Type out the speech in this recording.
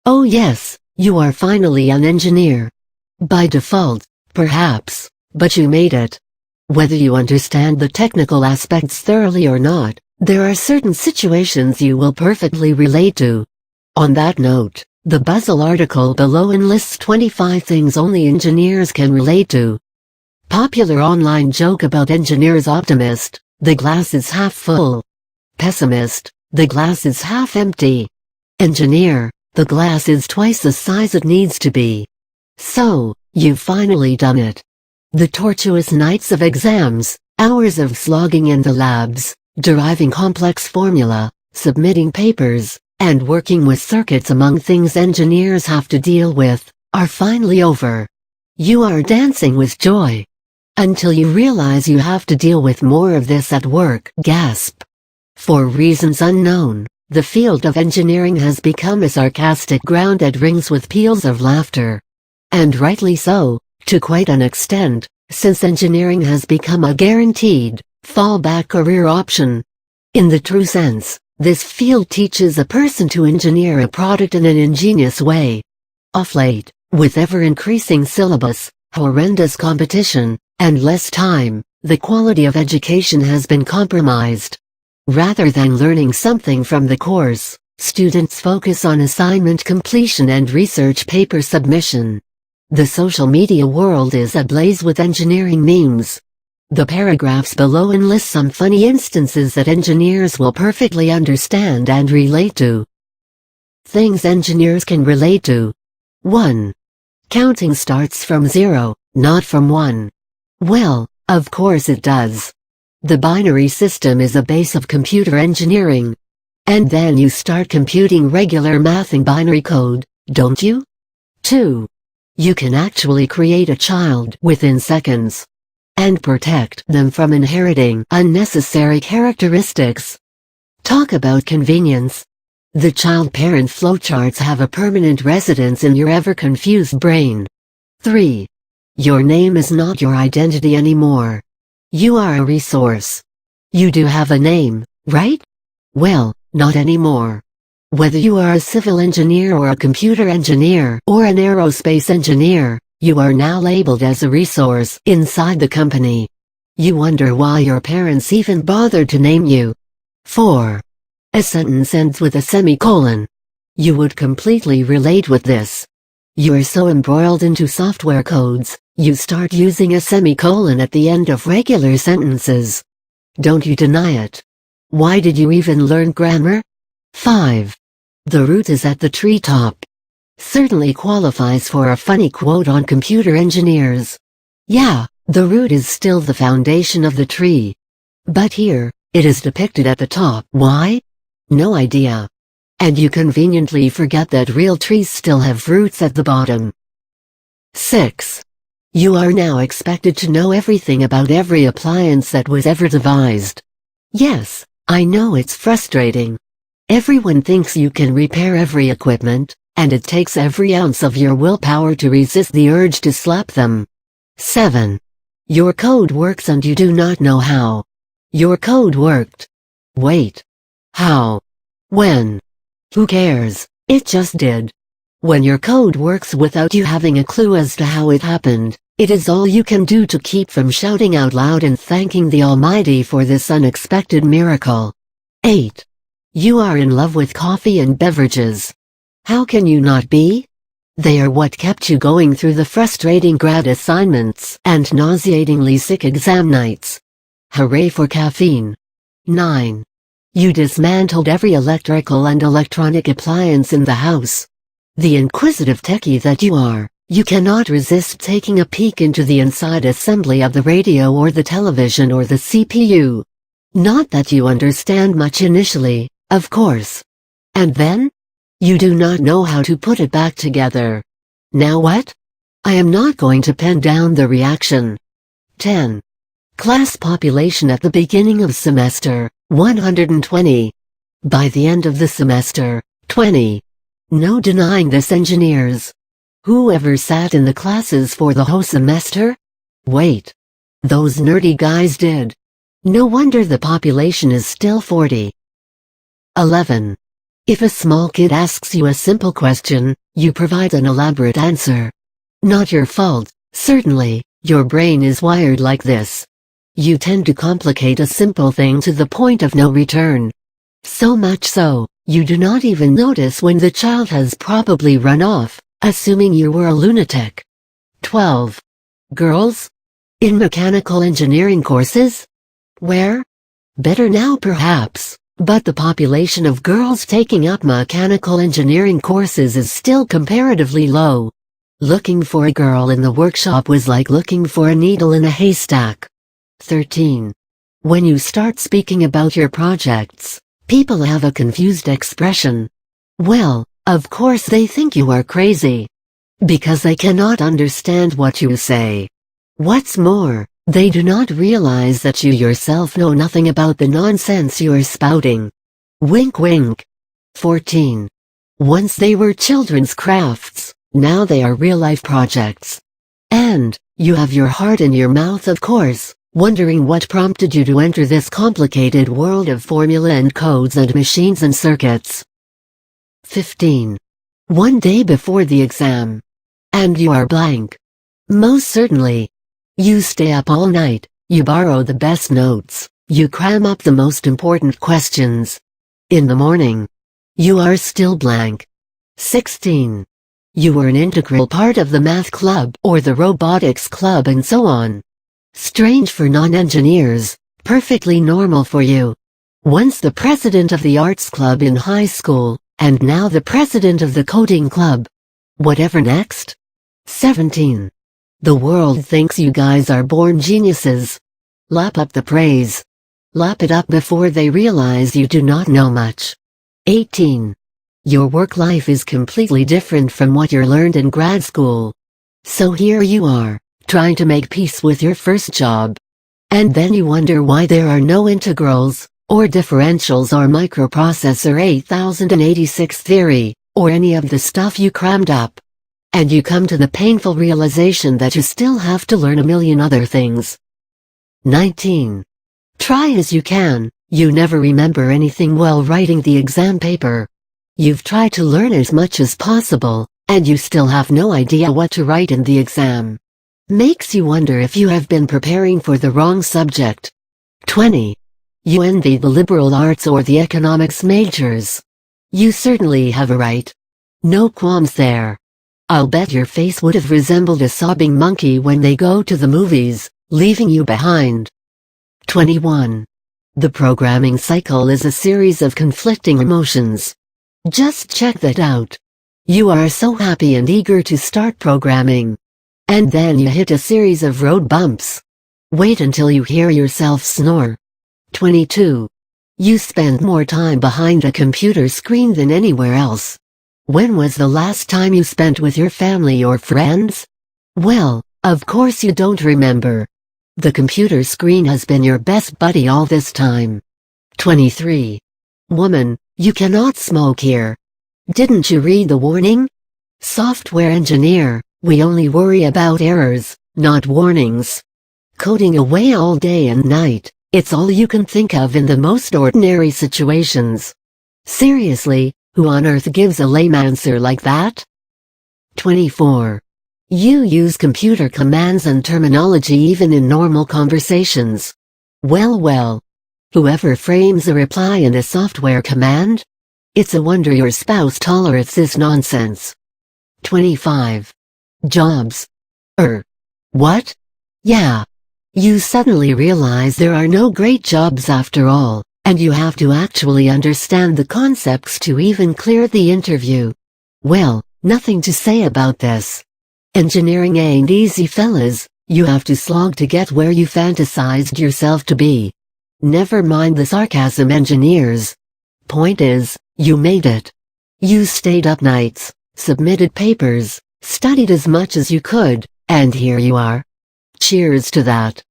Oh yes, you are finally an engineer. By default, perhaps, but you made it. Whether you understand the technical aspects thoroughly or not, there are certain situations you will perfectly relate to. On that note, the Buzzle article below enlists 25 things only engineers can relate to. Popular online joke about engineers: optimist, the glass is half full. Pessimist, the glass is half empty. Engineer, the glass is twice the size it needs to be. So, you've finally done it. The tortuous nights of exams, hours of slogging in the labs, deriving complex formula, submitting papers, and working with circuits among things engineers have to deal with, are finally over. You are dancing with joy. Until you realize you have to deal with more of this at work. Gasp. For reasons unknown, the field of engineering has become a sarcastic ground that rings with peals of laughter. And rightly so, to quite an extent, since engineering has become a guaranteed, fallback career option. In the true sense, this field teaches a person to engineer a product in an ingenious way. Of late, with ever-increasing syllabus, horrendous competition, and less time, the quality of education has been compromised. Rather than learning something from the course, students focus on assignment completion and research paper submission. The social media world is ablaze with engineering memes. The paragraphs below enlist some funny instances that engineers will perfectly understand and relate to. Things engineers can relate to. 1. Counting starts from 0, not from 1. Well, of course it does. The binary system is a base of computer engineering. And then you start computing regular math in binary code, don't you? 2. You can actually create a child within seconds. And protect them from inheriting unnecessary characteristics. Talk about convenience. The child-parent flowcharts have a permanent residence in your ever-confused brain. 3. Your name is not your identity anymore. You are a resource. You do have a name, right? Well, not anymore. Whether you are a civil engineer or a computer engineer or an aerospace engineer, you are now labeled as a resource inside the company. You wonder why your parents even bothered to name you. 4. A sentence ends with a semicolon. You would completely relate with this. You are so embroiled into software codes, you start using a semicolon at the end of regular sentences. Don't you deny it. Why did you even learn grammar? 5. The root is at the treetop. Certainly qualifies for a funny quote on computer engineers. Yeah, the root is still the foundation of the tree. But here, it is depicted at the top. Why? No idea. And you conveniently forget that real trees still have roots at the bottom. 6. You are now expected to know everything about every appliance that was ever devised. Yes, I know it's frustrating. Everyone thinks you can repair every equipment, and it takes every ounce of your willpower to resist the urge to slap them. 7. Your code works and you do not know how. Your code worked. Wait. How? When? Who cares? It just did. When your code works without you having a clue as to how it happened, it is all you can do to keep from shouting out loud and thanking the Almighty for this unexpected miracle. 8. You are in love with coffee and beverages. How can you not be? They are what kept you going through the frustrating grad assignments and nauseatingly sick exam nights. Hooray for caffeine. 9. You dismantled every electrical and electronic appliance in the house. The inquisitive techie that you are, you cannot resist taking a peek into the inside assembly of the radio or the television or the CPU. Not that you understand much initially, of course. And then? You do not know how to put it back together. Now what? I am not going to pen down the reaction. 10. Class population at the beginning of semester, 120. By the end of the semester, 20. No denying this, engineers. Whoever sat in the classes for the whole semester? Wait. Those nerdy guys did. No wonder the population is still 40. 11. If a small kid asks you a simple question, you provide an elaborate answer. Not your fault, certainly, your brain is wired like this. You tend to complicate a simple thing to the point of no return. So much so, you do not even notice when the child has probably run off, assuming you were a lunatic. 12. Girls? In mechanical engineering courses? Where? Better now perhaps, but the population of girls taking up mechanical engineering courses is still comparatively low. Looking for a girl in the workshop was like looking for a needle in a haystack. 13. When you start speaking about your projects, people have a confused expression. Well, of course they think you are crazy. Because they cannot understand what you say. What's more, they do not realize that you yourself know nothing about the nonsense you are spouting. Wink wink. 14. Once they were children's crafts, now they are real-life projects. And, you have your heart in your mouth of course, wondering what prompted you to enter this complicated world of formula and codes and machines and circuits. 15. One day before the exam. And you are blank. Most certainly. You stay up all night, you borrow the best notes, you cram up the most important questions. In the morning, you are still blank. 16. You were an integral part of the math club or the robotics club and so on. Strange for non-engineers, perfectly normal for you. Once the president of the arts club in high school, and now the president of the coding club. Whatever next? 17. The world thinks you guys are born geniuses. Lap up the praise. Lap it up before they realize you do not know much. 18. Your work life is completely different from what you learned in grad school. So here you are, trying to make peace with your first job. And then you wonder why there are no integrals, or differentials or microprocessor 8086 theory, or any of the stuff you crammed up. And you come to the painful realization that you still have to learn a million other things. 19. Try as you can, you never remember anything while writing the exam paper. You've tried to learn as much as possible, and you still have no idea what to write in the exam. Makes you wonder if you have been preparing for the wrong subject. 20. You envy the liberal arts or the economics majors. You certainly have a right. No qualms there. I'll bet your face would have resembled a sobbing monkey when they go to the movies, leaving you behind. 21. The programming cycle is a series of conflicting emotions. Just check that out. You are so happy and eager to start programming. And then you hit a series of road bumps. Wait until you hear yourself snore. 22. You spend more time behind a computer screen than anywhere else. When was the last time you spent with your family or friends? Well, of course you don't remember. The computer screen has been your best buddy all this time. 23. Woman, you cannot smoke here. Didn't you read the warning? Software engineer, we only worry about errors, not warnings. Coding away all day and night, it's all you can think of in the most ordinary situations. Seriously, who on earth gives a lame answer like that? 24. You use computer commands and terminology even in normal conversations. Well. Whoever frames a reply in a software command? It's a wonder your spouse tolerates this nonsense. 25. Jobs. What? Yeah. You suddenly realize there are no great jobs after all. And you have to actually understand the concepts to even clear the interview. Well, nothing to say about this. Engineering ain't easy, fellas. You have to slog to get where you fantasized yourself to be. Never mind the sarcasm, engineers. Point is, you made it. You stayed up nights, submitted papers, studied as much as you could, and here you are. Cheers to that.